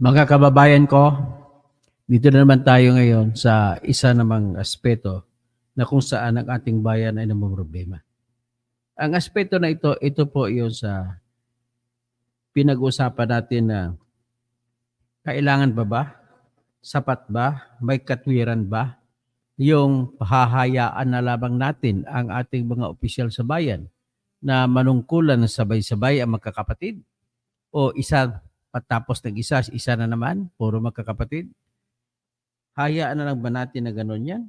Mga kababayan ko, dito na naman tayo ngayon sa isa namang aspeto na kung saan ang ating bayan ay namomroblema. Ang aspeto na ito po yung sa pinag-usapan natin na kailangan ba? Sapat ba? May katwiran ba? Yung hahayaan na lamang natin ang ating mga opisyal sa bayan na manungkulan na sabay-sabay ang magkakapatid o isa patapos ng isa, isa na naman, puro magkakapatid. Hayaan na lang ba natin na gano'n yan?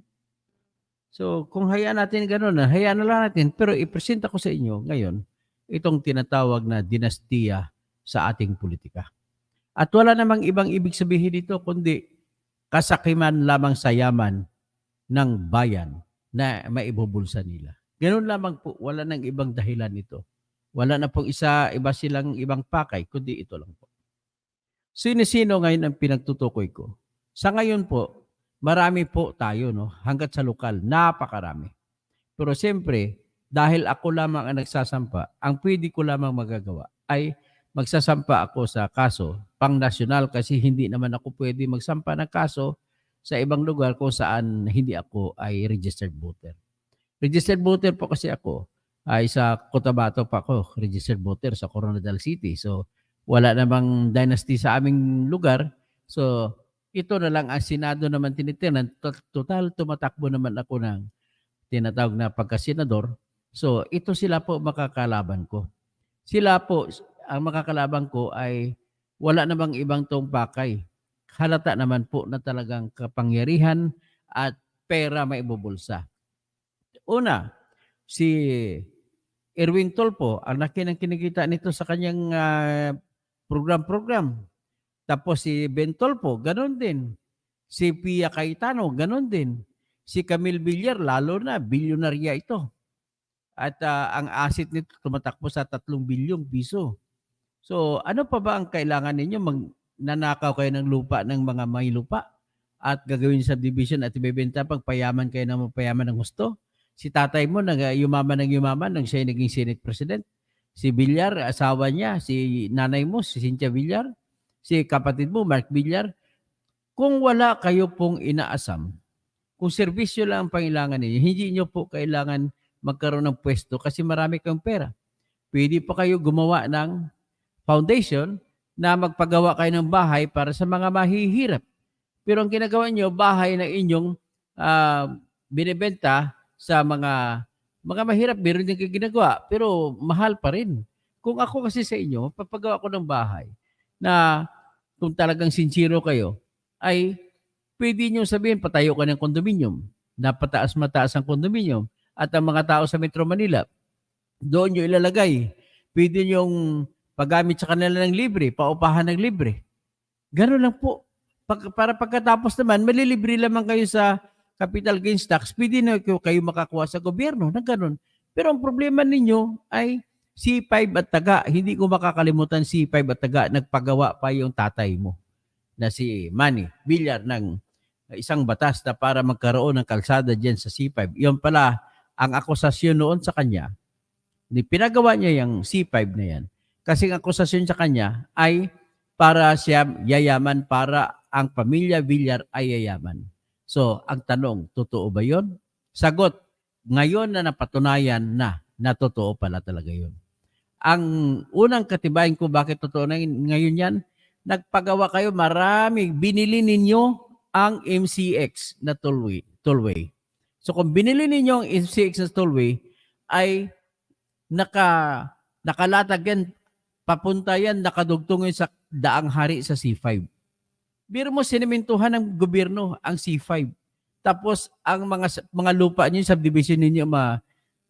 So, kung hayaan natin gano'n na, hayaan na lang natin. Pero ipresenta ko sa inyo ngayon, itong tinatawag na dinastiya sa ating politika. At wala namang ibang ibig sabihin dito, kundi kasakiman lamang sa yaman ng bayan na maibubulsa nila. Ganoon lamang po, wala nang ibang dahilan ito. Wala na pong iba silang ibang pakay, kundi ito lang po. Sino-sino ngayon ang pinagtutukoy ko? Sa ngayon po, marami po tayo, no? Hanggat sa lokal, napakarami. Pero siyempre, dahil ako lamang ang nagsasampa, ang pwede ko lamang magagawa ay magsasampa ako sa kaso pang-nasyonal kasi hindi naman ako pwede magsampa ng kaso sa ibang lugar kung saan hindi ako ay registered voter. Registered voter po kasi ako ay sa Cotabato pa ako, registered voter sa Coronadal City. So, wala namang dynasty sa aming lugar. So, ito na lang ang Senado naman tinitinan. Total, tumatakbo naman ako ng tinatawag na pagkasenador. So, ito sila po makakalaban ko. Sila po, ang makakalaban ko ay wala namang ibang tumpakay. Halata naman po na talagang kapangyarihan at pera maibubulsa. Una, si Erwin Tulfo, ang laki ng kinikita nito sa kanyang program-program. Tapos si Ben Tulfo, ganun din. Si Pia Cayetano, ganun din. Si Camille Villar, lalo na, bilyonarya ito. At ang asset nito tumatakbo sa 3 bilyong piso. So, ano pa ba ang kailangan ninyo? Nanakaw kayo ng lupa ng mga may lupa at gagawin subdivision at ibebenta pag payaman kayo ng payaman ng gusto? Si tatay mo yumaman ng yumaman nang siya naging Senate President. Si Villar, asawa niya, si nanay mo, si Cynthia Villar, si kapatid mo, Mark Villar. Kung wala kayo pong inaasam, kung serbisyo lang ang pangailangan ninyo, hindi nyo po kailangan magkaroon ng pwesto kasi marami kayong pera. Pwede pa kayo gumawa ng foundation na magpagawa kayo ng bahay para sa mga mahihirap. Pero ang ginagawa nyo, bahay na inyong binibenta sa mga mahirap, meron din kayo ginagawa, pero mahal pa rin. Kung ako kasi sa inyo, papagawa ko ng bahay na kung talagang sincero kayo, ay pwede nyo sabihin, patayo ka ng kondominium, napataas-mataas ang kondominium, at ang mga tao sa Metro Manila, doon nyo ilalagay. Pwede nyong paggamit sa kanila ng libre, paupahan ng libre. Gano'n lang po. Para pagkatapos naman, malilibre lamang kayo sa capital gains tax, pwede na kayo makakuha sa gobyerno na gano'n. Pero ang problema ninyo ay C5 at taga. Hindi ko makakalimutan C5 at taga. Nagpagawa pa yung tatay mo na si Manny Villar ng isang batas na para magkaroon ng kalsada dyan sa C5. Yun pala ang akusasyon noon sa kanya. Pinagawa niya yung C5 na yan. Kasi ang akusasyon sa kanya ay para siya yayaman, para ang pamilya Villar ay yayaman. So, ang tanong, totoo ba yun? Sagot, ngayon na napatunayan na totoo pala talaga yun. Ang unang katibayan ko bakit totoo na ngayon yan, nagpagawa kayo marami, binili ninyo ang MCX na tollway. So kung binili ninyo ang MCX na tollway, ay nakalatag yan, papunta yan, nakadugtong yun sa Daang Hari sa C5. Biro mo, sinimentuhan ng gobyerno ang C5. Tapos, ang mga lupa niyo, subdivision ninyo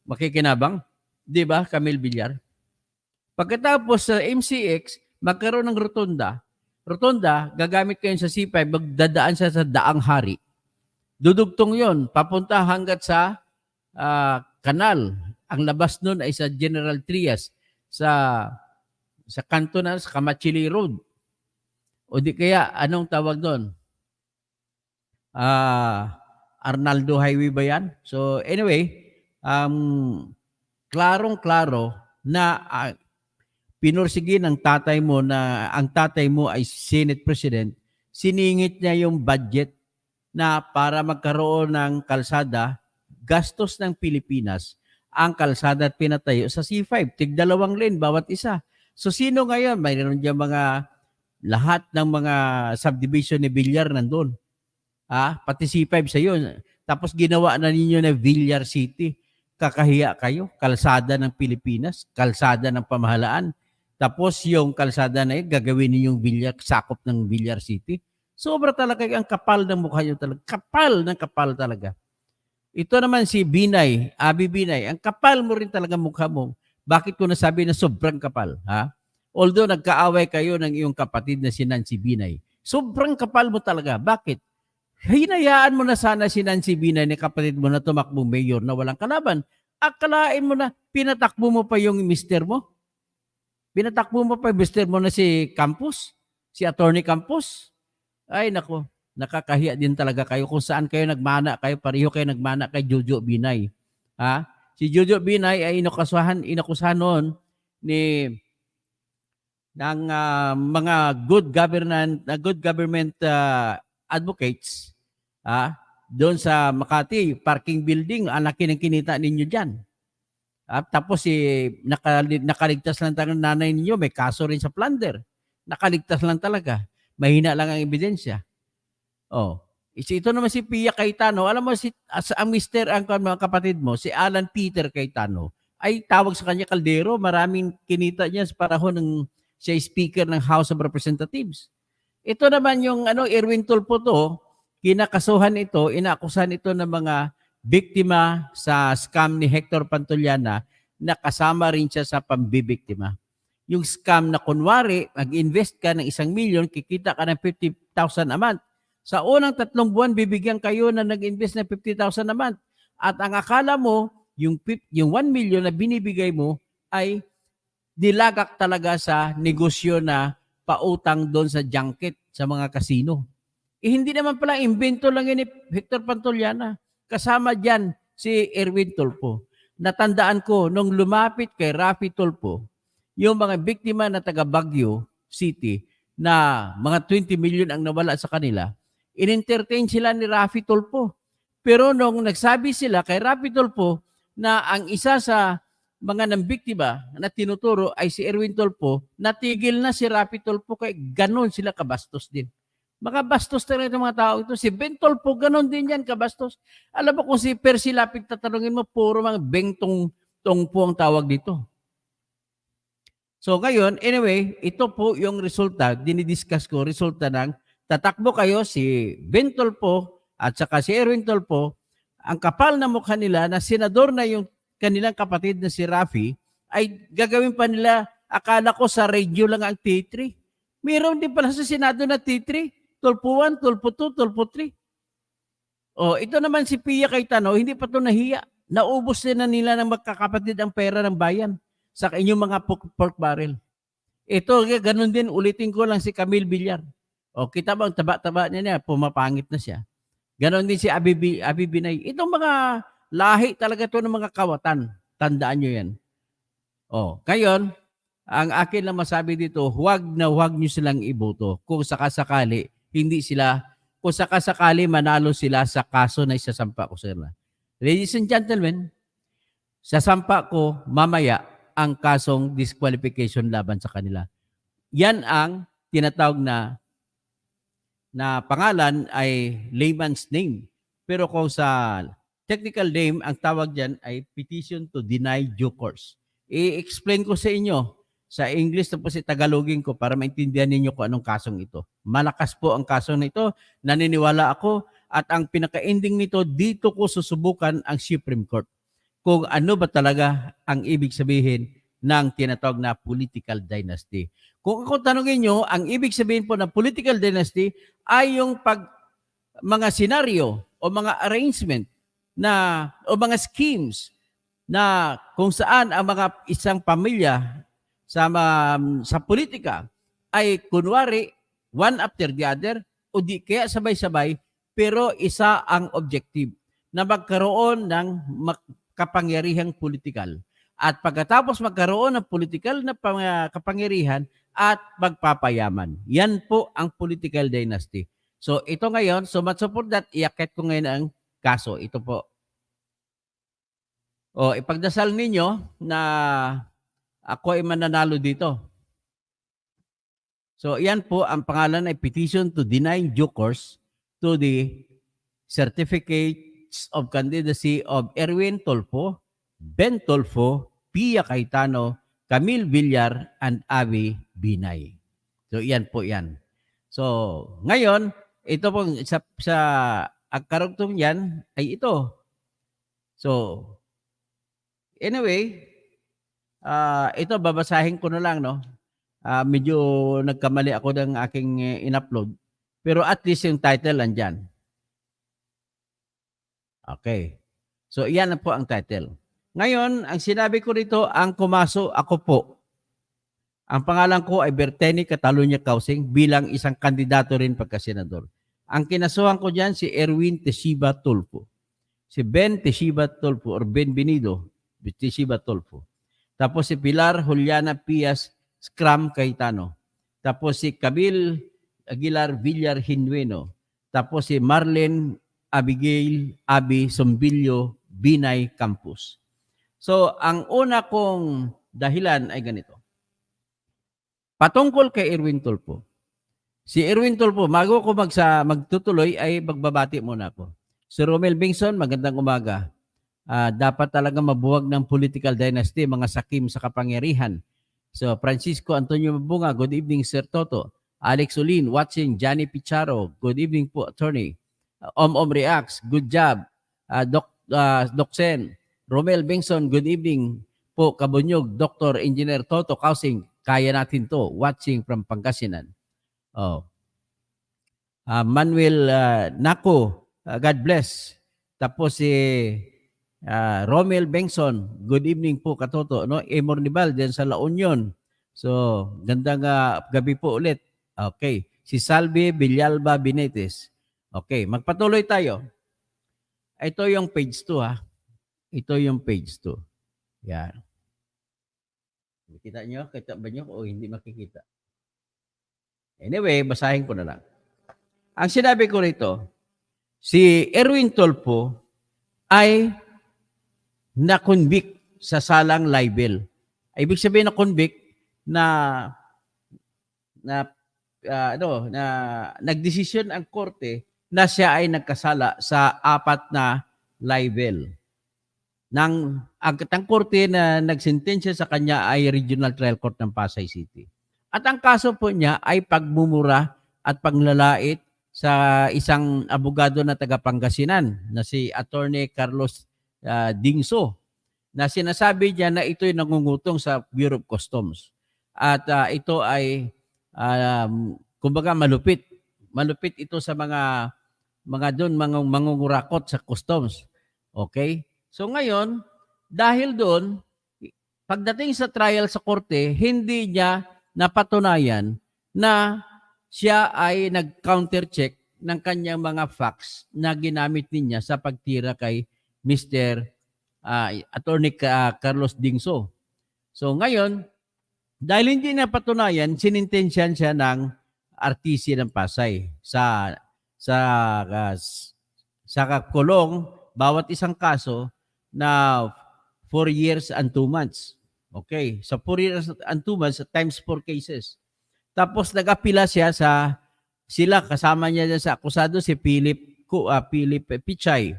makikinabang. Di ba, Camille Villar? Pagkatapos sa MCX, magkaroon ng rotonda. Rotonda, gagamit kayo sa C5, magdadaan siya sa Daang Hari. Dudugtong yon, papunta hanggat sa kanal. Ang labas nun ay sa General Trias, sa kanto na, sa Kamachili Road. O di kaya, anong tawag doon? Arnaldo Highway ba yan? So anyway, klarong-klaro na pinursige ng tatay mo na ang tatay mo ay Senate President, siningit niya yung budget na para magkaroon ng kalsada, gastos ng Pilipinas, ang kalsada at pinatayo sa C5. Tig-2 lane bawat isa. So sino ngayon? Mayroon dyan lahat ng mga subdivision ni Villar nandun. Pati C5 sa iyo. Tapos ginawa na ninyo na Villar City. Kakahiya kayo. Kalsada ng Pilipinas, kalsada ng pamahalaan. Tapos yung kalsada na yun, gagawin ninyong Villar, sakop ng Villar City. Sobra talaga ang kapal ng mukha nyo talaga. Kapal ng kapal talaga. Ito naman si Binay, Abi Binay, ang kapal mo rin talaga mukha mo. Bakit ko nasabi na sobrang kapal? Although nagkaaway kayo ng iyong kapatid na si Nancy Binay, sobrang kapal mo talaga. Bakit? Hinayaan mo na sana si Nancy Binay ni kapatid mo na tumakbong mayor na walang kalaban. Akalain mo na pinatakbo mo pa yung mister mo? Pinatakbo mo pa yung mister mo na si Campos? Si Attorney Campos? Ay nako, nakakahiya din talaga kayo kung saan kayo nagmana kayo, pareho kayo nagmana kay Jojo Binay. Si Jojo Binay ay inakusahan noon ng mga good government advocates doon sa Makati parking building, ang laki ng kinita ninyo diyan. Tapos nakaligtas lang talaga ng nanay ninyo, may kaso rin sa plunder. Nakaligtas lang talaga. Mahina lang ang ebidensya. Ito naman si Pia Cayetano. Alam mo, ang mister, ang mga kapatid mo, si Alan Peter Cayetano, ay tawag sa kanya kaldero. Maraming kinita niya sa panahon ng siya speaker ng House of Representatives. Ito naman yung Erwin Tulfo to, kinakasuhan ito, inaakusahan ito ng mga biktima sa scam ni Hector Pantuliana na kasama rin siya sa pambibiktima. Yung scam na kunwari, mag-invest ka ng 1 million, kikita ka ng 50,000 a month. Sa unang 3 buwan, bibigyan kayo na nag-invest ng 50,000 a month. At ang akala mo, yung 1 million na binibigay mo ay nilagak talaga sa negosyo na pautang doon sa junket, sa mga kasino. Hindi naman pala, invento lang yun ni Hector Pantuliana. Kasama dyan si Erwin Tulfo. Natandaan ko, nung lumapit kay Raffy Tulfo, yung mga biktima na taga Baguio City na mga 20 million ang nawala sa kanila, in-entertain sila ni Raffy Tulfo. Pero nung nagsabi sila kay Raffy Tulfo na ang isa sa mga nambiktima na tinuturo ay si Erwin Tulfo, natigil na si Raffy Tulfo kay ganon sila kabastos din. Mga bastos talaga itong mga tao ito. Si Ben Tulfo, ganon din yan, kabastos. Alam mo kung si Percy Lapid tatanungin mo, puro mga bengtong tongpo ang tawag dito. So ngayon, anyway, ito po yung resulta, dinidiscuss ko, resulta ng tatakbo kayo si Ben Tulfo at saka si Erwin Tulfo, ang kapal na mukha nila na senador na yung kanilang kapatid na si Raffy, ay gagawin pa nila, akala ko sa radio lang ang T3. Mayroon din pala sa Senado na T3, Tulfo 1, Tulfo 2, Tulfo 3. Ito naman si Pia Cayetano, hindi pa ito nahiya. Naubos din na nila ng magkakapatid ang pera ng bayan sa inyong mga pork barrel. Ito, ganun din, ulitin ko lang si Camille Villar. Kita ba ang taba-taba niya, pumapangit na siya. Ganon din si Abi Binay. Itong mga lahi talaga ito ng mga kawatan. Tandaan nyo yan. Ngayon, ang akin lang masabi dito, huwag nyo silang iboto. Kung sakasakali, kung sakasakali manalo sila sa kaso na isasampa ko sila. Ladies and gentlemen, sasampa ko mamaya ang kasong disqualification laban sa kanila. Yan ang tinatawag na pangalan ay layman's name. Pero kung sa technical name, ang tawag dyan ay petition to deny due course. I-explain ko sa inyo sa English tapos Tagalogin ko para maintindihan ninyo kung anong kasong ito. Malakas po ang kasong na ito. Naniniwala ako at ang pinaka-ending nito, dito ko susubukan ang Supreme Court. Kung ano ba talaga ang ibig sabihin ng tinatawag na political dynasty. Kung ako tanongin nyo, ang ibig sabihin po ng political dynasty ay yung mga senaryo o mga arrangement o mga schemes na kung saan ang mga isang pamilya sa politika ay kunwari one after the other o di kaya sabay-sabay pero isa ang objective na magkaroon ng kapangyarihang politikal at pagkatapos magkaroon ng political na kapangyarihan at magpapayaman. Yan po ang political dynasty. So ito ngayon, so much for that, iakit ko ngayon ang kaso. Ito po. O ipagdasal ninyo na ako ay mananalo dito. So yan po, ang pangalan ay petition to deny due course to the certificates of candidacy of Erwin Tolfo, Ben Tolfo, Pia Cayetano, Camille Villar, and Abby Binay. So yan po yan. So ngayon, ito pong sa ang karugtong yan ay ito. So anyway, ito babasahin ko na lang, no. Medyo nagkamali ako ng aking in-upload. Pero at least yung title andyan. Okay. So iyan na po ang title. Ngayon, ang sinabi ko rito, ang kumaso ako po. Ang pangalan ko ay Berteni Catalunya Causing bilang isang kandidato rin pagka-senador. Ang kinasuhan ko dyan si Erwin Tesiba Tulfo. Si Ben Tesiba Tulfo or Ben Benido Tesiba Tulfo. Tapos si Pilar Juliana Pias Scram Cayetano. Tapos si Camille Aguilar Villar Hinueno. Tapos si Marlene Abigail Abi Sombilio Binay Campus. So, ang una kong dahilan ay ganito. Patungkol kay Erwin Tulfo. Si Erwin Tulfo, bago ko magtutuloy ay magbabati muna ako. Si Romel Bingson, magandang umaga. Dapat talaga mabuwag ng political dynasty, mga sakim sa kapangyarihan. So, Francisco Antonio Mabunga, good evening, Sir Toto. Alex Olin, watching. Johnny Picharo, good evening po, attorney. Om Reacts, good job. Doc Sen, Romel Bengson, good evening po, Kabunyog. Dr. Engineer Toto Causing, kaya natin to, watching from Pangasinan. Manuel Naco, God bless. Tapos si Romel Bengson, good evening po katoto, no? Emornibal diyan sa La Union. So, gandang gabi po ulit. Okay. Si Salvi Villalba Binetes. Okay, magpatuloy tayo. Ito yung page 2 ha. Ito yung page 2. Yan. Makita nyo? Kita ba nyo o hindi makikita? Anyway, basahin ko na lang. Ang sinabi ko rito, si Erwin Tulfo ay na-convict sa salang libel. Ibig sabihin na convict na nagdesisyon ang korte na siya ay nagkasala sa 4 na libel. Ang korte na nagsentensya sa kanya ay Regional Trial Court ng Pasay City. At ang kaso po niya ay pagmumura at paglalait sa isang abogado na taga Pangasinan na si Attorney Carlos Dingso, na sinasabi niya na ito'y nangungutong sa Bureau of Customs. At ito ay kumbaga malupit. Malupit ito sa mga doon mangungurakot sa customs. Okay? So ngayon, dahil doon, pagdating sa trial sa korte, hindi niya napatunayan na siya ay nag-counter-check ng kanyang mga facts na ginamit niya sa pagtira kay Mr. Attorney Carlos Dingso. So ngayon, dahil hindi niya patunayan, sinintensyan siya ng RTC ng Pasay sa kulong bawat isang kaso na 4 years and 2 months. Okay, so 4 years and 2 months times 4 cases. Tapos nag-apila siya kasama niya dyan sa akusado si Philip Pichay,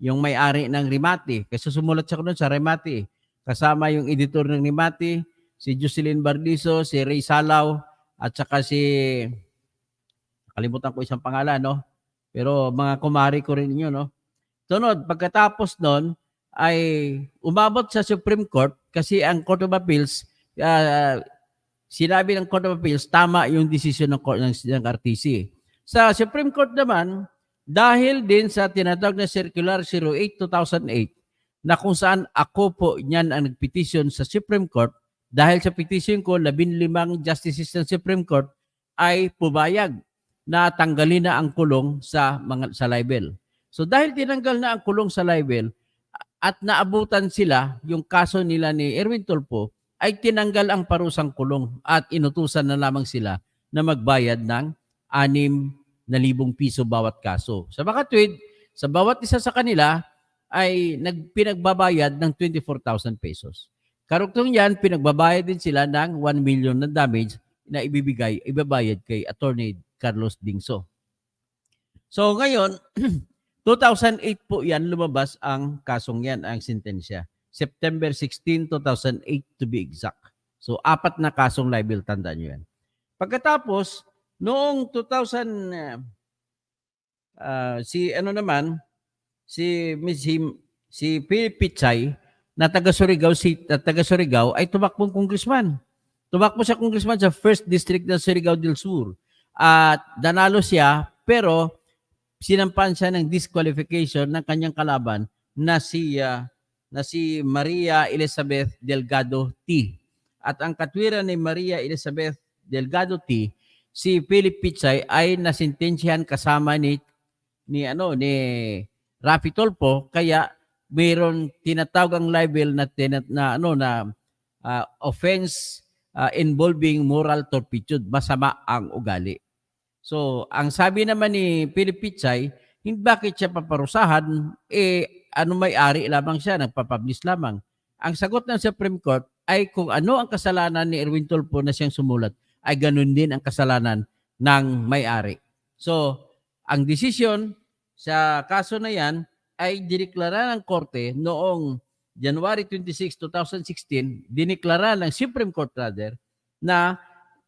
yung may-ari ng Rimati. Kasi sumulat siya doon sa Rimati. Kasama yung editor ng Rimati, si Jocelyn Bardiso, si Ray Salaw, at saka kalimutan ko isang pangalan, no? Pero mga kumari ko rin yun, no? Sunod, pagkatapos nun, ay umabot sa Supreme Court kasi ang Court of Appeals, sinabi ng Court of Appeals, tama yung desisyon ng RTC. Sa Supreme Court naman, dahil din sa tinatawag na Circular 08-2008, na kung saan ako po niyan ang nagpetisyon sa Supreme Court, dahil sa petition ko, 15 justices ng Supreme Court ay pumayag na tanggalin na ang kulong sa libel. So dahil tinanggal na ang kulong sa libel, at naabutan sila, yung kaso nila ni Erwin Tulfo, ay tinanggal ang parusang kulong at inutusan na lamang sila na magbayad ng 6,000 piso bawat kaso. Sa makatwid, sa bawat isa sa kanila ay pinagbabayad ng 24,000 pesos. Karugtong yan, pinagbabayad din sila ng 1 million na damage na ibabayad kay Attorney Carlos Dingso. So ngayon, 2008 po yan lumabas ang kasong yan, ang sentensya. September 16, 2008 to be exact. So 4 na kasong libel, tandaan nyo yan. Pagkatapos, noong 2000, si Philip Pichay na taga Surigao ay tumakbong congressman. Tumakbo siya congressman sa 1st District ng Surigao del Sur. At danalo siya, pero sinampan siya ng disqualification ng kanyang kalaban na si Maria Elizabeth Delgado T. At ang katwiran ni Maria Elizabeth Delgado T, si Philip Pichay ay nasintensyahan kasama ni Rafi Tulfo, kaya mayroon tinatawag ang libel na offense involving moral turpitude, masama ang ugali. So, ang sabi naman ni Philip Pichay, bakit siya paparusahan? May-ari lamang siya, nagpapublish lamang. Ang sagot ng Supreme Court ay kung ano ang kasalanan ni Erwin Tulfo na siyang sumulat, ay ganun din ang kasalanan ng may-ari. So, ang desisyon sa kaso na yan ay diniklara ng korte noong January 26, 2016, diniklara ng Supreme Court na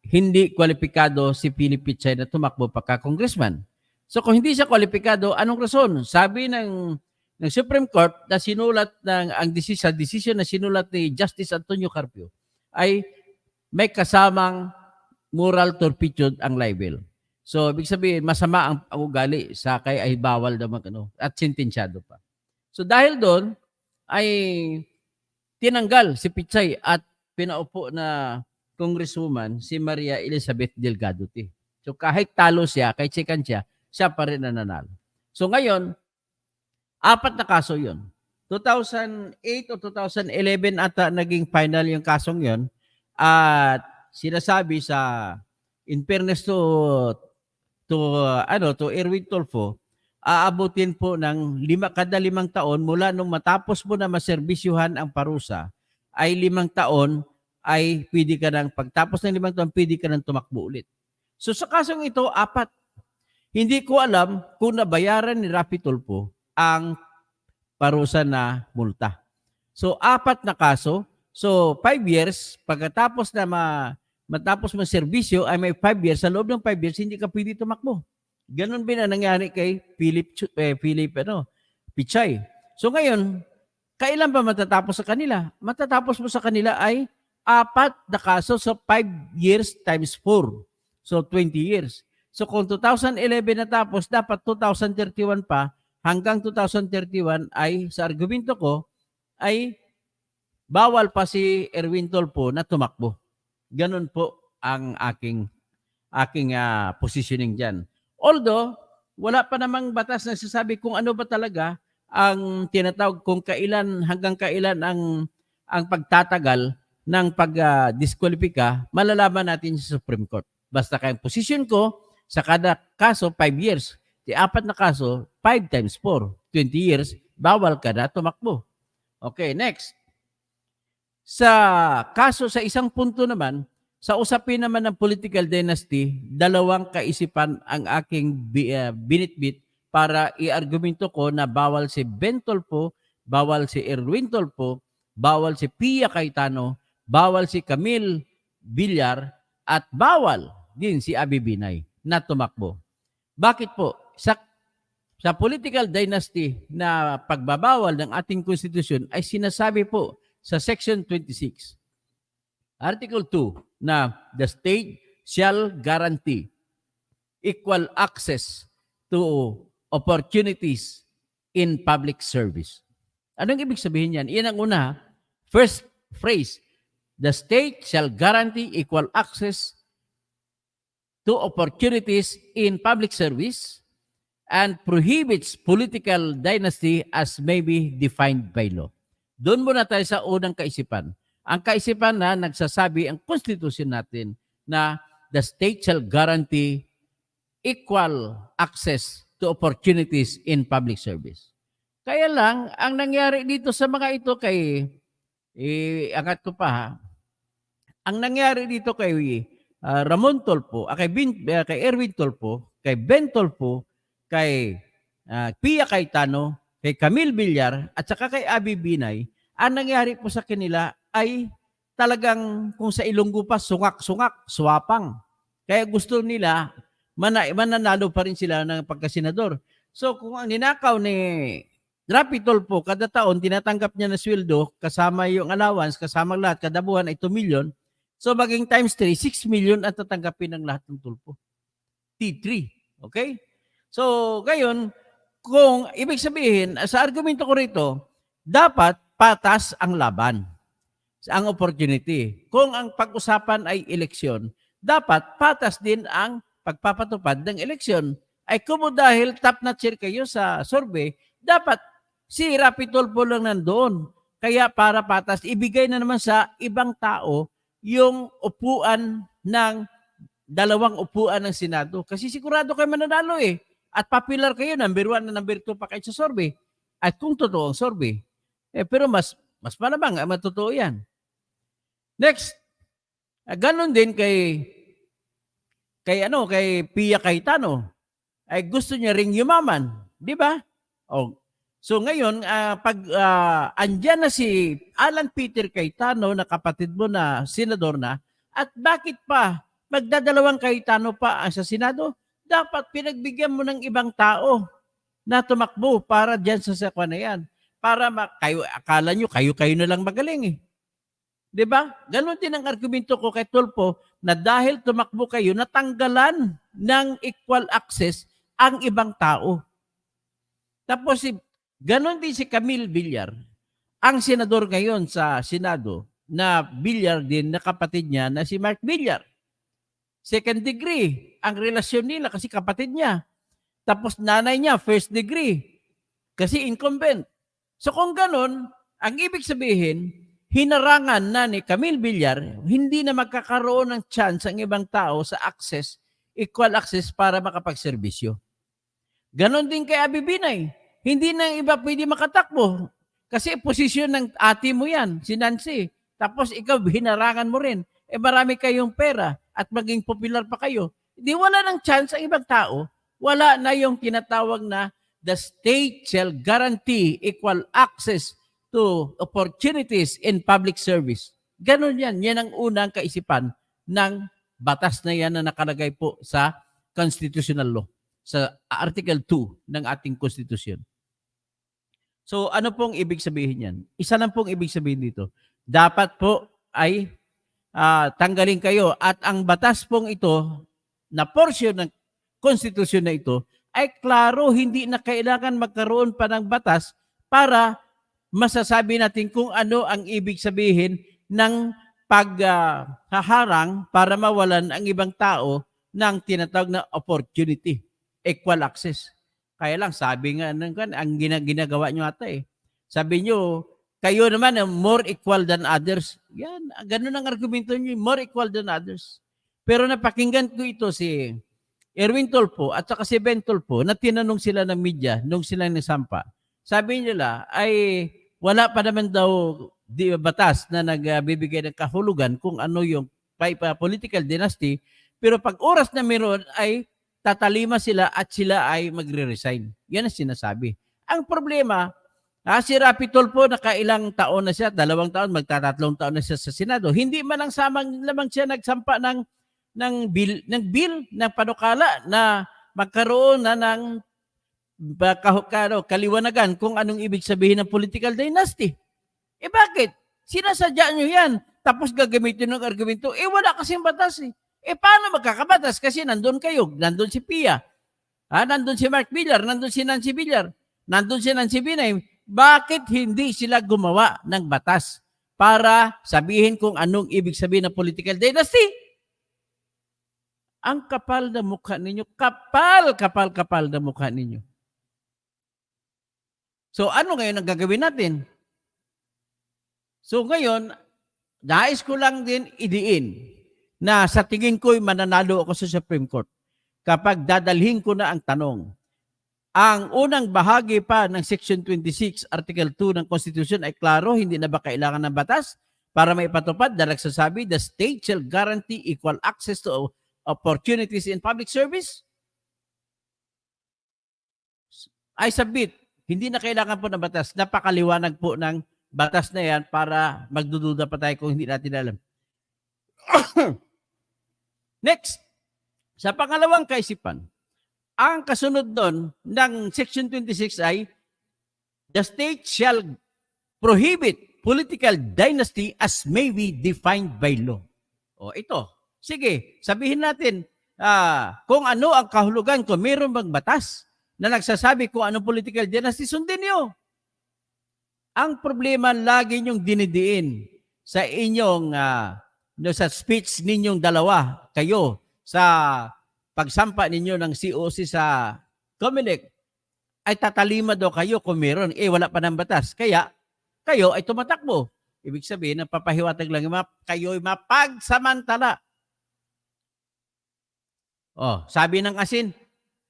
hindi kwalipikado si Philip Pichay na tumakbo pagka-congressman. So kung hindi siya kwalipikado, anong rason? Sabi ng Supreme Court na sinulat ang decision na sinulat ni Justice Antonio Carpio ay may kasamang moral turpitude ang libel. So ibig sabihin, masama ang ugali, sakay ay bawal daw at sentensyado pa. So dahil doon ay tinanggal si Pichay at pinaupo na Congresswoman si Maria Elizabeth Delgado T. So kahit talo siya, kahit second siya pa rin nananalo. So ngayon, 4 na kaso yun. 2008 o 2011 ata naging final yung kasong yun. At sinasabi in fairness to Erwin Tulfo, aabutin po ng kada 5 taon mula nung matapos mo na maserbisyuhan ang parusa, ay 5 taon ay pwede ka nang, pagtapos ng 5 taon, pwede ka nang tumakbo ulit. So sa kasong ito, 4. Hindi ko alam kung nabayaran ni Rafi Tulfo ang parusa na multa. So 4 na kaso. So 5 years, pagkatapos na matapos mo serbisyo, ay may 5 years. Sa loob ng 5 years, hindi ka pwede tumakbo. Ganon din ang nangyari kay Philip Pichay. So ngayon, kailan ba matatapos sa kanila? Matatapos mo sa kanila ay 4 na kaso, so 5 years times 4. So 20 years. So kung 2011 natapos, dapat 2031 pa, hanggang 2031 ay, sa argumento ko, ay bawal pa si Erwin Tulfo na tumakbo. Ganun po ang aking positioning dyan. Although, wala pa namang batas na sasabi kung ano ba talaga ang tinatawag, kung kailan, hanggang kailan ang pagtatagal ng pag-disqualifika, malalaman natin sa Supreme Court. Basta kayong position ko, sa kada kaso, 5 years. Di 4 na kaso, 5 times 4, 20 years, bawal ka na tumakbo. Okay, next. Sa kaso, sa isang punto naman, sa usapin naman ng political dynasty, 2 kaisipan ang aking binitbit para i-argumento ko na bawal si Ben Tulfo, bawal si Erwin Tulfo, bawal si Pia Cayetano, bawal si Camille Villar, at bawal din si Abby Binay na tumakbo. Bakit po? Sa political dynasty na pagbabawal ng ating konstitusyon ay sinasabi po sa Section 26, Article 2, na the state shall guarantee equal access to opportunities in public service. Anong ibig sabihin yan? Iyan ang una. First phrase, the state shall guarantee equal access to opportunities in public service. and prohibits political dynasty as may be defined by law. Doon muna tayo sa unang kaisipan. Ang kaisipan na nagsasabi ang konstitusyon natin na the state shall guarantee equal access to opportunities in public service. Kaya lang, ang nangyari dito sa mga ito angat ko pa ha, ang nangyari dito kay Ramon Tulfo, kay Erwin Tulfo, kay Ben Tulfo, kay Pia Cayetano, kay Camille Villar, at saka kay Abby Binay, ang nangyari po sa kanila ay talagang kung sa Ilonggo pa, sungak-sungak, swapang. Kaya gusto nila, mananalo pa rin sila ng pagkasenador. So kung ang ninakaw ni Rapi Tulfo, kada taon, tinatanggap niya na sweldo, kasama yung allowance, kasama lahat, kada buwan ay 2 million. So maging times 3, 6 million ang tatanggapin ng lahat ng Tulfo. T3. Okay? So, ngayon, kung ibig sabihin, sa argumento ko rito, dapat patas ang laban, ang opportunity. Kung ang pag-usapan ay eleksyon, dapat patas din ang pagpapatupad ng eleksyon. Ay kung dahil top-notcher kayo sa survey, dapat si Rapi Tulfo lang nandoon. Kaya para patas, ibigay na naman sa ibang tao yung upuan ng 2 upuan ng Senado. Kasi sigurado kayo mananalo eh. At popular kayo, number 1 na number 2 pa kayo sa survey. At kung totoo ang survey. Pero mas malamang, matotoo yan. Next, ganon din kay Pia Cayetano. Ay gusto niya ring yumaman. Di ba? So ngayon, pag andyan na si Alan Peter Cayetano na kapatid mo na senador na, at bakit pa magdadalawang Cayetano pa sa Senado? Dapat pinagbigyan mo ng ibang tao na tumakbo para dyan sa sakwa na yan. Para akala nyo, kayo na lang magaling eh. Diba? Ganon din ang argumento ko kay Tulfo na dahil tumakbo kayo, natanggalan ng equal access ang ibang tao. Tapos ganon din si Camille Villar, ang senador ngayon sa Senado, na Villar din na kapatid niya na si Mark Villar. Second degree ang relasyon nila kasi kapatid niya. Tapos nanay niya, first degree. Kasi incumbent. So kung ganon, ang ibig sabihin, hinarangan na ni Camille Villar, hindi na magkakaroon ng chance ang ibang tao sa access, equal access para makapagserbisyo. Ganon din kay Abby Binay. Hindi na iba pwede makatakbo. Kasi posisyon ng ate mo yan, si Nancy. Tapos ikaw, hinarangan mo rin. Marami kayong pera at maging popular pa kayo. Di wala ng chance ang ibang tao. Wala na yung tinatawag na the state shall guarantee equal access to opportunities in public service. Ganon yan. Yan ang unang kaisipan ng batas na yan na nakalagay po sa constitutional law, sa Article 2 ng ating konstitusyon. So ano pong ibig sabihin yan? Isa lang pong ibig sabihin dito. Dapat po ay tanggalin kayo at ang batas pong ito na portion ng konstitusyon na ito ay klaro, hindi na kailangan magkaroon pa ng batas para masasabi natin kung ano ang ibig sabihin ng paghaharang para mawalan ang ibang tao ng tinatawag na opportunity, equal access. Kaya lang, sabi nga, ang ginagawa nyo ata eh. Sabi nyo, kayo naman more equal than others. Yan, ganun ang argumento nyo, more equal than others. Pero napakinggan ko ito si Erwin Tulfo at saka si Ben Tulfo na tinanong sila ng media nung sila nasampa. Sabi nila ay wala pa naman daw batas na nagbibigay ng kahulugan kung ano yung political dynasty. Pero pag oras na meron ay tatalima sila at sila ay magre-resign. Yan ang sinasabi. Ang problema, si Rapi Tulfo nakailang taon na siya, 2 taon, magtatatlong taon na siya sa Senado. Hindi man lang lamang siya nagsampa ng bill ng panukala na magkaroon na ng kaliwanagan kung anong ibig sabihin ng political dynasty. Bakit? Sinasadya nyo yan. Tapos gagamitin ng argumento, wala kasing batas eh. Paano magkakabatas? Kasi nandun kayo, nandun si Pia, nandun si Mark Villar, nandun si Nancy Villar, nandun si Nancy Binay. Bakit hindi sila gumawa ng batas para sabihin kung anong ibig sabihin ng political dynasty? Ang kapal na mukha ninyo, kapal na mukha ninyo. So ano ngayon ang gagawin natin? So ngayon, nais ko lang din idiin na sa tingin ko'y mananalo ako sa Supreme Court kapag dadalhin ko na ang tanong. Ang unang bahagi pa ng Section 26, Article 2 ng Constitution ay klaro, hindi na ba kailangan ng batas para maipatupad na nagsasabi, the state shall guarantee equal access to opportunities in public service? I submit, hindi na kailangan po ng batas. Napakaliwanag po ng batas na yan para magdududa pa tayo kung hindi natin alam. Next, sa pangalawang kaisipan, ang kasunod doon ng Section 26 ay, the state shall prohibit political dynasty as may be defined by law. O ito, sige, sabihin natin kung ano ang kahulugan, kung mayroon bang batas na nagsasabi kung anong political dynasty, sundin niyo. Ang problema lagi niyong dinidiin sa inyong sa speech ninyong dalawa, kayo, sa pagsampa ninyo ng COC sa COMELEC, ay tatalima daw kayo kung meron. Wala pa ng batas. Kaya, kayo ay tumatakbo. Ibig sabihin, napapahiwatig lang, kayo'y mapagsamantala. Sabi ng asin,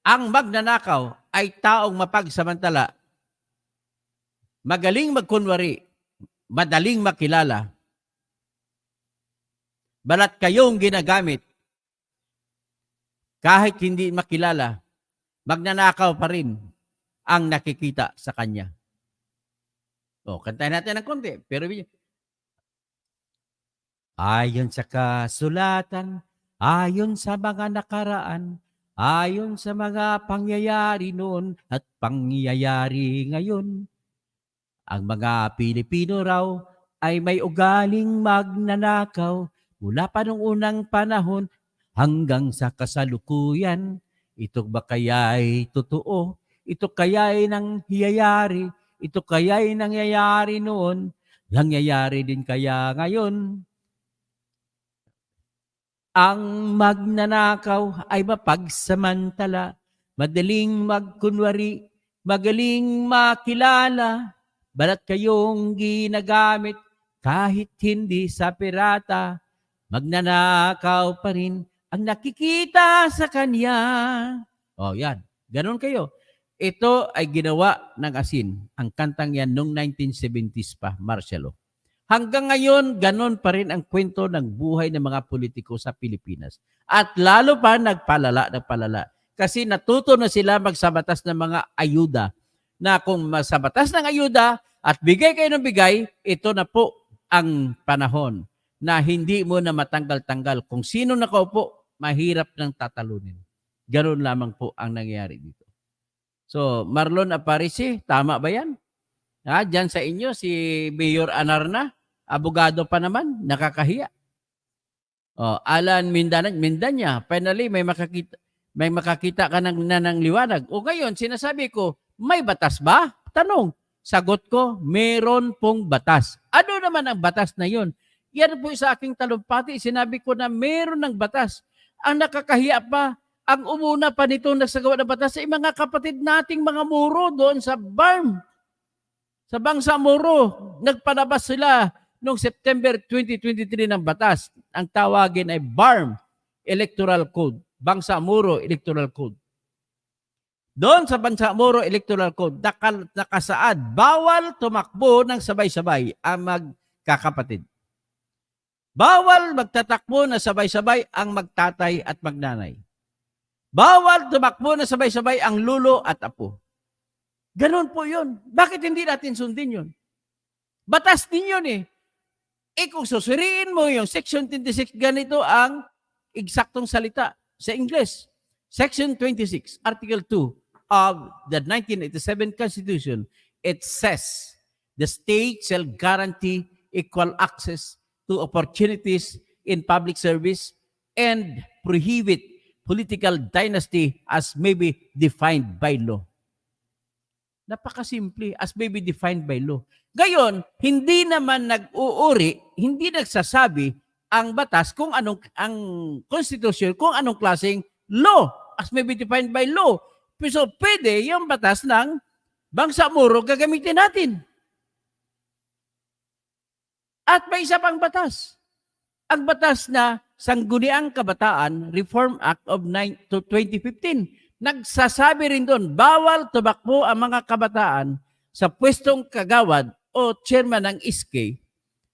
ang magnanakaw ay taong mapagsamantala, magaling magkunwari, madaling makilala, balat kayong ginagamit, kahit hindi makilala, magnanakaw pa rin ang nakikita sa kanya. Kantahin natin ng konti. Pero ayon sa kasulatan, ayon sa mga nakaraan, ayon sa mga pangyayari noon at pangyayari ngayon, ang mga Pilipino raw ay may ugaling magnanakaw mula pa noong unang panahon hanggang sa kasalukuyan. Ito ba kaya'y totoo? Ito kaya'y nangyayari? Ito kaya'y nangyayari noon? Nangyayari din kaya ngayon? Ang magnanakaw ay mapagsamantala, madaling magkunwari, magaling makilala, balat kayong ginagamit kahit hindi sa pirata, magnanakaw pa rin ang nakikita sa kanya. Yan. Ganon kayo. Ito ay ginawa ng asin. Ang kantang yan noong 1970s pa, martial law. Hanggang ngayon, ganon pa rin ang kwento ng buhay ng mga politiko sa Pilipinas. At lalo pa nagpalala. Kasi natuto na sila magsabatas ng mga ayuda. Na kung masabatas ng ayuda at bigay kayo ng bigay, ito na po ang panahon na hindi mo na matanggal-tanggal. Kung sino nakaupo, mahirap nang tatalunin. Ganoon lamang po ang nangyayari dito. So, Marlon Aparici, tama ba yan? Diyan sa inyo, si Mayor Anarna, abogado pa naman, nakakahiya. Alan Mindanya, finally, may makakita ka ng liwanag. Ngayon, sinasabi ko, may batas ba? Tanong. Sagot ko, meron pong batas. Ano naman ang batas na yun? Yan po sa aking talumpati, sinabi ko na meron ng batas. Ang nakakahiya pa, ang umuna pa nito nagsagawa ng batas ay mga kapatid nating mga Moro doon sa BARM. Sa Bangsamoro, nagpalabas sila noong September 2023 ng batas. Ang tawagin ay BARM Electoral Code. Bangsamoro Electoral Code. Doon sa Bangsamoro Electoral Code, nakasaad, bawal tumakbo ng sabay-sabay ang magkakapatid. Bawal magtatakbo na sabay-sabay ang magtatay at magnanay. Bawal tumakbo na sabay-sabay ang lulo at apo. Ganon po yun. Bakit hindi natin sundin yun? Batas din yun eh. Kung susuriin mo yung Section 26, ganito ang eksaktong salita sa English. Section 26, Article 2 of the 1987 Constitution, it says, the state shall guarantee equal access to opportunities in public service and prohibit political dynasty as may be defined by law. Napakasimple, as may be defined by law. Gayon, hindi naman nag-uuri, hindi nagsasabi ang batas kung anong ang constitution kung anong klaseng law as may be defined by law. So pwede yung batas ng Bangsamoro gagamitin natin. At may isa pang batas. Ang batas na Sangguniang Kabataan Reform Act of 2015. Nagsasabi rin doon, bawal tumakbo ang mga kabataan sa pwestong kagawad o chairman ng ISKE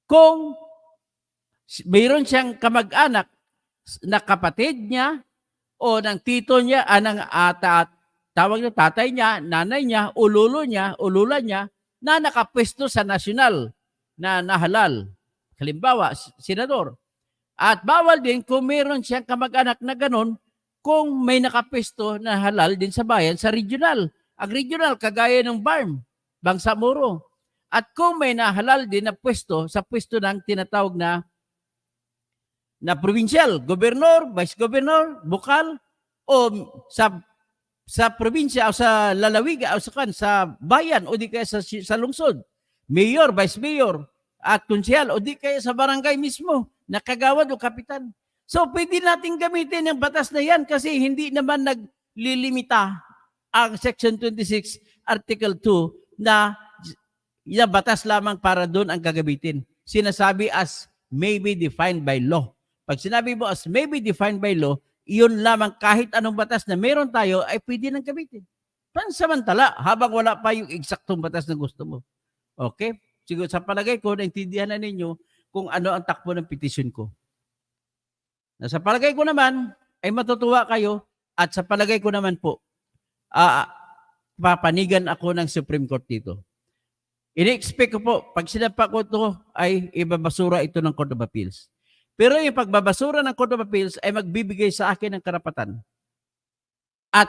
kung mayroon siyang kamag-anak na kapatid niya o ng tito niya, tawag niya tatay niya, nanay niya, ulula niya na nakapwesto sa nasyonal na nahalal. Halimbawa, senador. At bawal din kung mayroon siyang kamag-anak na ganon kung may nakapwesto na halal din sa bayan sa regional. Ang regional, kagaya ng BARM, Bangsamoro. At kung may nahalal din na pwesto sa pwesto ng tinatawag na provincial, gobernador, vice governor, bukal, o sa probinsya o sa lalawigan o sa bayan o di kaya sa lungsod, mayor, vice mayor, at konsyal o di kaya sa barangay mismo, nakagawad o kapitan. So pwede natin gamitin ang batas na yan kasi hindi naman naglilimita ang Section 26, Article 2 na batas lamang para doon ang gagamitin. Sinasabi as may be defined by law. Pag sinabi mo as may be defined by law, iyon lamang kahit anong batas na meron tayo ay pwede nang gamitin. Pansamantala, habang wala pa yung eksaktong batas na gusto mo. Okay? Siguro sa palagay ko, naintindihan na ninyo kung ano ang takbo ng petisyon ko. Sa palagay ko naman, ay matutuwa kayo at sa palagay ko naman po, papanigan ako ng Supreme Court dito. Ini-expect ko po, pag sinapa ko ito, ay ibabasura ito ng Court of Appeals. Pero yung pagbabasura ng Court of Appeals ay magbibigay sa akin ng karapatan. At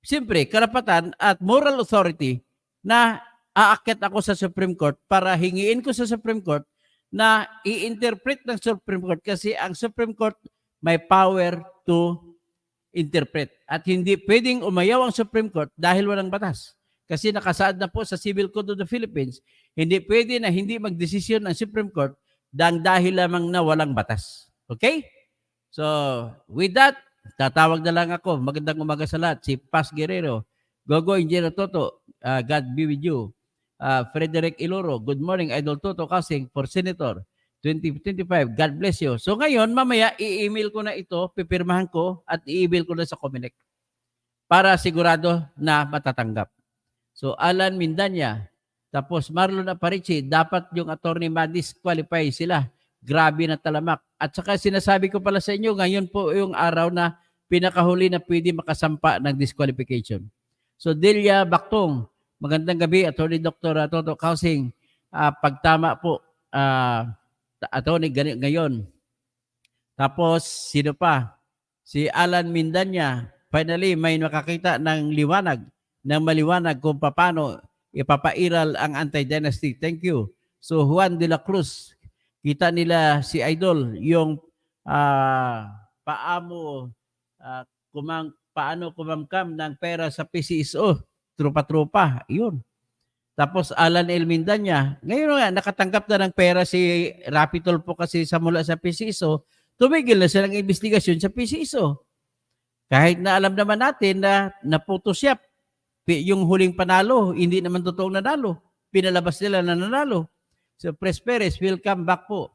siyempre, karapatan at moral authority na aakyat ako sa Supreme Court para hingiin ko sa Supreme Court na i-interpret ng Supreme Court kasi ang Supreme Court may power to interpret. At hindi pwedeng umayaw ang Supreme Court dahil walang batas. Kasi nakasaad na po sa Civil Code of the Philippines, hindi pwede na hindi magdesisyon ang Supreme Court dahil lamang na walang batas. Okay? So, with that, tatawag na lang ako. Magandang umaga sa lahat. Si Paz Guerrero, Gogo Engineer Toto, God be with you. Frederick Iloro, good morning, Idol Toto Kasing for Senator 2025. God bless you. So ngayon, mamaya, i-email ko na ito, pipirmahan ko, at i-email ko na sa Comelec para sigurado na matatanggap. So, Alan Mindanya, tapos Marlon Aparici, dapat yung attorney ma-disqualify sila. Grabe na talamak. At saka sinasabi ko pala sa inyo, ngayon po yung araw na pinakahuli na pwede makasampa ng disqualification. So, Delia Baktong, magandang gabi, Attorney Dr. Toto Kausing. Pagtama po, attorney ngayon. Tapos, sino pa? Si Alan Mindanya. Finally, may nakakita ng maliwanag kung paano ipapairal ang anti-dynasty. Thank you. So, Juan de la Cruz, kita nila si Idol, yung paano kumamkam ng pera sa PCSO, trupa-trupa, yun. Tapos Alan L. Mindanya, ngayon nga, nakatanggap na ng pera si Rapitol po kasi mula sa PCSO, tumigil na silang investigasyon sa PCSO. Kahit na alam naman natin na naputosyap yung huling panalo, hindi naman totoong nanalo. Pinalabas nila na nanalo. So, Pres Perez, welcome back po.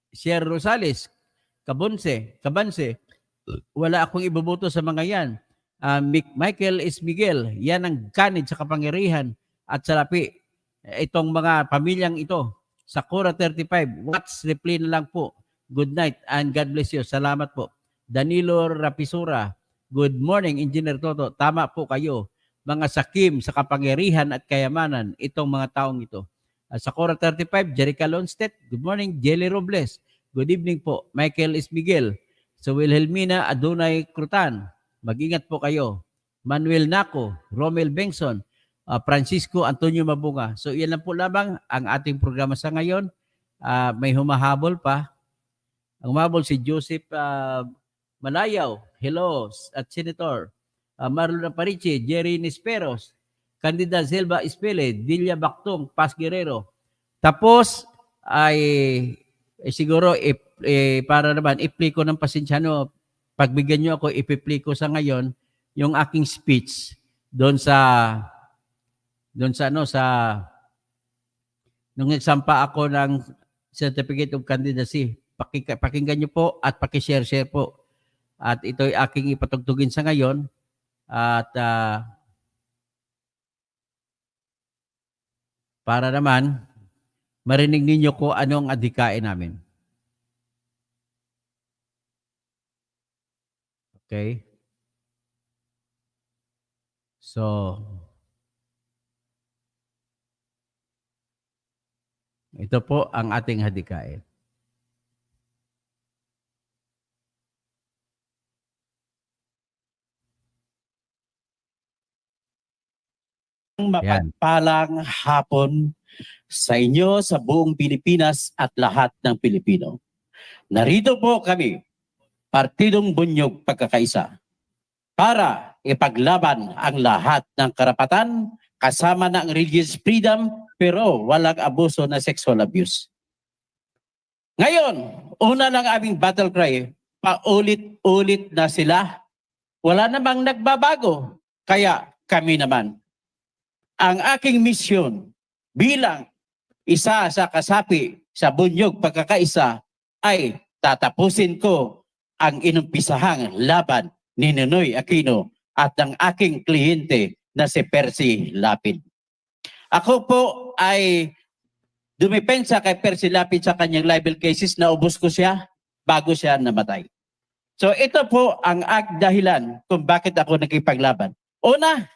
Sir Rosales, Cabanse, wala akong iboboto sa mga yan. Michael S. Miguel, yan ang ganid sa kapangyarihan at salapi. Itong mga pamilyang ito, Sakura 35, watch replay na lang po. Good night and God bless you. Salamat po. Danilo Rapisura, good morning, Engineer Toto. Tama po kayo. Mga sakim sa kapangyarihan at kayamanan, itong mga taong ito. Sakura 35, Jerica Lonstedt, good morning. Jelly Robles, good evening po. Michael S. Miguel. So Wilhelmina Adonay Crutan, mag-ingat po kayo. Manuel Naco, Romel Bengson, Francisco Antonio Mabunga. So yan lang po lamang ang ating programa sa ngayon. May humahabol pa. Ang humahabol si Joseph Malayaw, hello, at Senator Marlon Aparici, Jerry Nisperos, Candida Selva Espele, Dilia Baktong, Paz Guerrero. Tapos ay siguro para naman i-play ko ng pasensyano, pagbigyan niyo ako, ipi-play ko sa ngayon yung aking speech doon sa ano sa nung nagsampa ako ng Certificate of Candidacy. Pakinggan niyo po at paki-share po. At ito'y aking ipatugtugin sa ngayon at para naman marinig ninyo ko ano ang adhikain namin. Okay? So, ito po ang ating hadikain. Mapagpalang hapon sa inyo, sa buong Pilipinas at lahat ng Pilipino. Narito po kami, Partidong Bunyog Pagkakaisa, para ipaglaban ang lahat ng karapatan kasama ng religious freedom pero walang abuso na sexual abuse. Ngayon, una lang aming battle cry, paulit-ulit na sila. Wala namang nagbabago. Kaya kami naman, ang aking misyon bilang isa sa kasapi sa Bunyog Pagkakaisa ay tatapusin ko ang inumpisahang laban ni Nonoy Aquino at ng aking kliyente na si Percy Lapid. Ako po ay dumipensa kay Percy Lapid sa kanyang libel cases, na ubos ko siya bago siya namatay. So ito po ang dahilan kung bakit ako nakipaglaban. Una,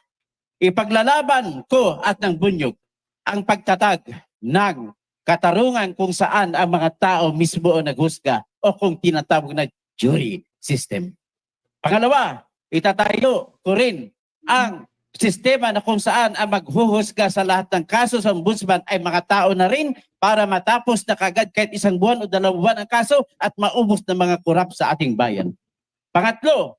ipaglalaban ko at ng Bunyog ang pagtatag ng katarungan kung saan ang mga tao mismo ang naghusga o kung tinatawag na jury system. Pangalawa, itatayo ko rin ang sistema na kung saan ang maghuhusga sa lahat ng kaso sa ombudsman ay mga tao na rin para matapos na kagad kahit 1 buwan o 2 buwan ang kaso at maubos ng mga korap sa ating bayan. Pangatlo,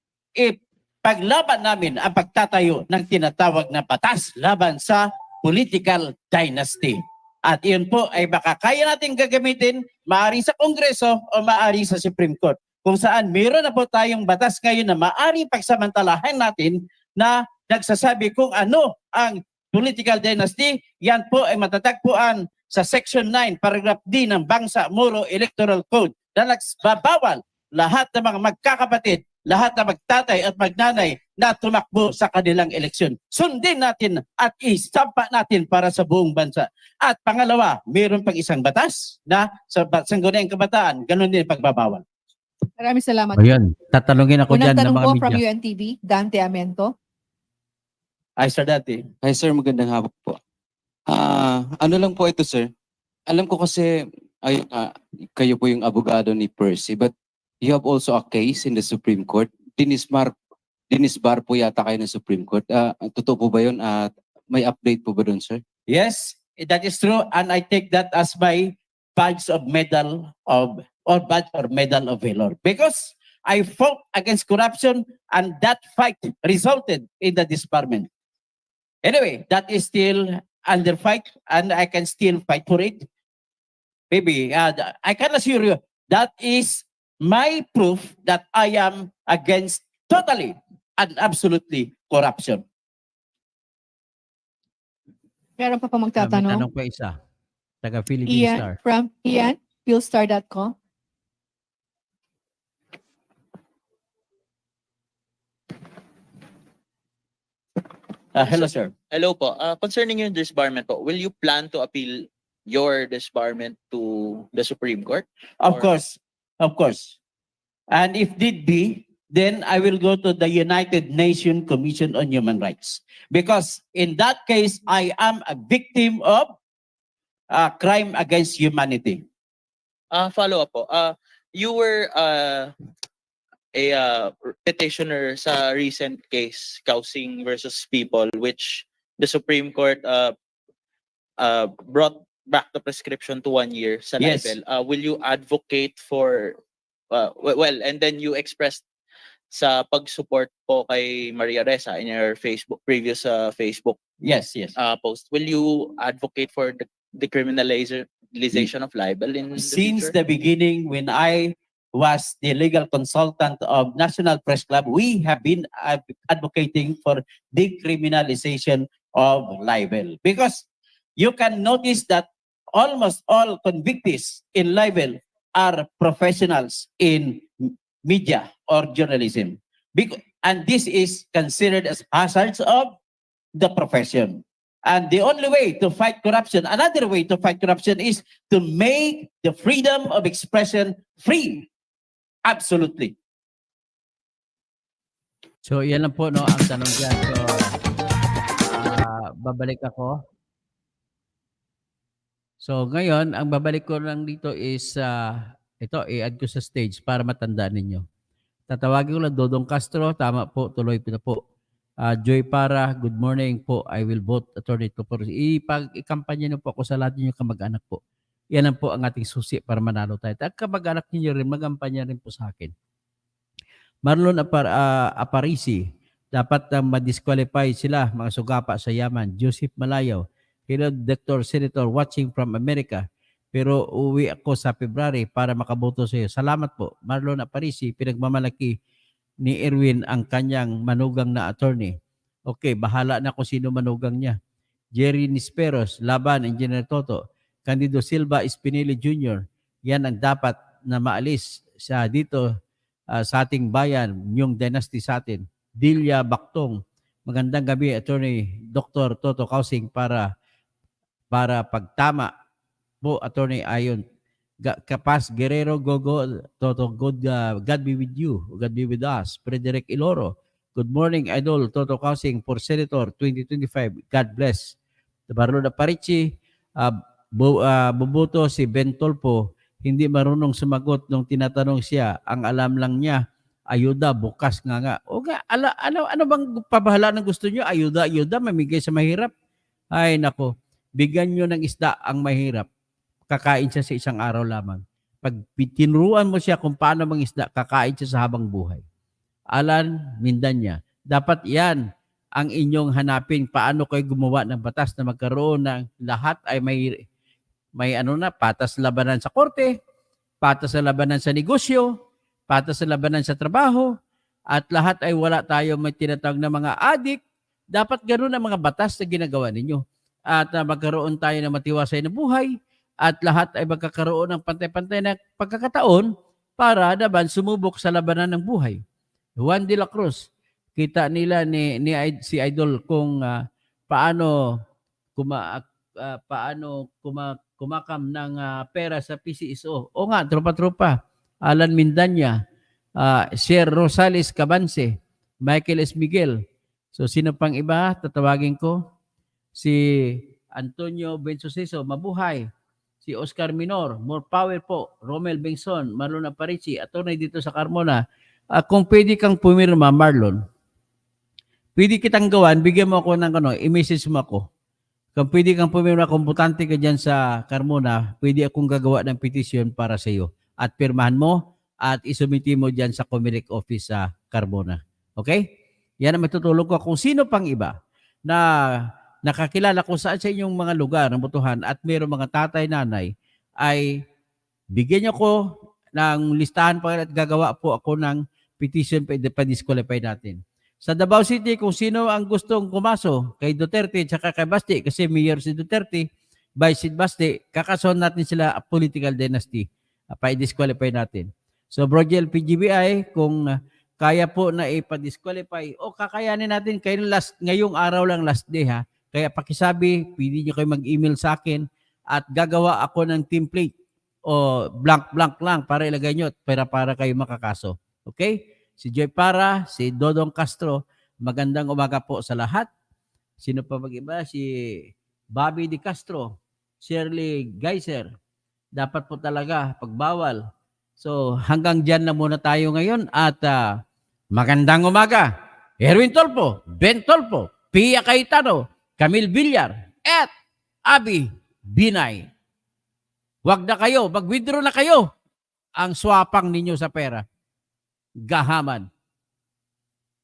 paglaban namin ang pagtatayo ng tinatawag na batas laban sa political dynasty. At iyon po ay baka kaya natin gagamitin maaari sa Kongreso o maaari sa Supreme Court. Kung saan meron na po tayong batas ngayon na maaari pagsamantalahan natin na nagsasabi kung ano ang political dynasty. Yan po ay matatagpuan sa Section 9, Paragraph D ng Bangsa-Moro Electoral Code na nagbabawal lahat ng mga magkakapatid, lahat na magtatay at magnanay na tumakbo sa kanilang eleksyon. Sundin natin at isampa natin para sa buong bansa. At pangalawa, mayroon pang isang batas na sa Sangguniang Kabataan, ganun din pagbabawal. Maraming salamat. Ayan, tatanungin ako Unang dyan ng tanong mga po from media. UNTV, Dante Amento. Ay, Sir Dati. Hi sir, magandang hapon po. Ano lang po ito sir. Alam ko kasi kayo po yung abogado ni Percy, but you have also a case in the Supreme Court. Dinisbar po yata kayo ng Supreme Court. Totoo po ba yun? May update po ba doon sir? Yes, that is true, and I take that as my badge or medal of valor, because I fought against corruption and that fight resulted in the disbarment. Anyway, that is still under fight and I can still fight for it. Maybe I can assure you that is my proof that I am against totally and absolutely corruption. Meron pa May magtatanong. tanong pa isa. Taga Philippine Star. Ian, from Ian, philstar.com. Hello, sir. Hello po. Concerning yung disbarment po, will you plan to appeal your disbarment to the Supreme Court? Of Or- course, of course. And if need be, then I will go to the United Nations Commission on Human Rights. Because in that case, I am a victim of crime against humanity. Follow up po. You were a petitioner sa recent case, Kausing versus People, which the Supreme Court brought back the prescription to 1 year sa Yes. libel. Will you advocate for, well, and then you expressed sa pag-support po kay Maria Ressa in your previous Facebook Yes, yes. post. Will you advocate for the decriminalization legalization of libel in the Since future? the beginning, when I was the legal consultant of National Press Club, we have been advocating for decriminalization of libel, because you can notice that almost all convictees in libel are professionals in media or journalism. And this is considered as hazards of the profession. And the only way to fight corruption, another way to fight corruption, is to make the freedom of expression free. Absolutely. So, yan lang po, no, ang tanong dyan. So, babalik ako. So, ngayon, ang babalik ko lang dito is, ito, i-add ko sa stage para matandaan ninyo. Tatawagin ko lang Dodong Castro, tama po, tuloy po na po. Joy Para, good morning po, I will vote Attorney Tupor. Ikampanya niyo po ako sa lahat niyo kamag-anak po. Yan ang po ang ating susi para manalo tayo. At kamag-anak niyo rin, magampanya rin po sa akin. Marlon Aparisi, dapat ma-disqualify sila, mga sugapa sa yaman. Joseph Malayaw, hello Dr. Senator watching from America, pero uwi ako sa February para makaboto sa iyo. Salamat po. Marlon Aparisi, pinagmamalaki ni Erwin ang kanyang manugang na attorney. Okay, bahala na kung sino manugang niya. Jerry Nisperos, Laban, Engineer Toto, Candido Silva Espineli Jr., yan ang dapat na maalis sa dito sa ating bayan, yung dynasty sa atin. Dilia Baktong, magandang gabi, Attorney Dr. Toto Kausing para pagtama po, Attorney Ayon. Kapas Guerrero Gogo, Toto, God be with you, God be with us. Frederick Iloro, good morning, Idol Toto Kausing for Senator 2025, God bless. Barlo na Parichi, bubuto si Ben Tolpo, hindi marunong sumagot nung tinatanong siya, ang alam lang niya, ayuda, bukas nga. O nga, ano bang pabahala ng gusto niyo? Ayuda, mamigay sa mahirap. Ay nako, bigyan niyo ng isda ang mahirap. Kakain siya sa isang araw lamang. Pag tinuruan mo siya kung paano mangisda, kakain siya sa habang buhay. Alan Mindanya, dapat yan ang inyong hanapin. Paano kayo gumawa ng batas na magkaroon ng lahat ay may patas na labanan sa korte, patas na labanan sa negosyo, patas na labanan sa trabaho, at lahat ay wala tayo may tinatawag na mga adik. Dapat ganoon ang mga batas na ginagawa ninyo. At magkaroon tayo ng matiwasay na buhay, at lahat ay magkakaroon ng pantay-pantay na pagkakataon para naman sumubok sa labanan ng buhay. Juan de la Cruz, kita nila si Idol kung paano kumakam ng pera sa PCSO. O nga, tropa-tropa. Alan Mindanya, Sir Rosales Cabanse, Michael S. Miguel. So, sino pang iba? Tatawagin ko. Si Antonio Bensuceso, mabuhay. Si Oscar Minor, more power po. Romel Bengson, Marlon Aparici, attorney dito sa Carmona. Kung pwede kang pumirma, Marlon, pwede kitang gawan, bigyan mo ako ng i-message mo ako. Kung pwede kang pumirma, kung butante ka dyan sa Carmona, pwede akong gagawa ng petisyon para sa iyo. At pirmahan mo at isumiti mo dyan sa Comelec office sa Carmona. Okay? Yan ang matutulog ko. Kung sino pang iba na nakakilala ko saan sa inyong mga lugar ng botohan at mayroong mga tatay, nanay, ay bigyan niyo ko ng listahan pa at gagawa po ako ng petition pa disqualify natin. Sa Davao City, kung sino ang gustong kumaso kay Duterte at saka kay Basti, kasi mayor si Duterte, vice si Basti, kakason natin sila political dynasty. Pa-disqualify natin. So, Brogel PGBI, kung kaya po na ipa-disqualify, kakayanin natin kayo ngayong araw lang last day ha. Kaya pakisabi, pwede nyo kayo mag-email sa akin at gagawa ako ng template o blank lang para ilagay nyo para kayo makakaso. Okay? Si Joy Para, si Dodong Castro, magandang umaga po sa lahat. Sino pa mag-iba? Si Bobby De Castro, Shirley Geiser. Dapat po talaga pagbawal. So hanggang dyan na muna tayo ngayon at magandang umaga. Erwin Tolpo, Ben Tolpo, Pia Cayetano, Camille Villar, at Abby Binay. Wag na kayo, mag-withdraw na kayo ang swapang ninyo sa pera. Gahaman.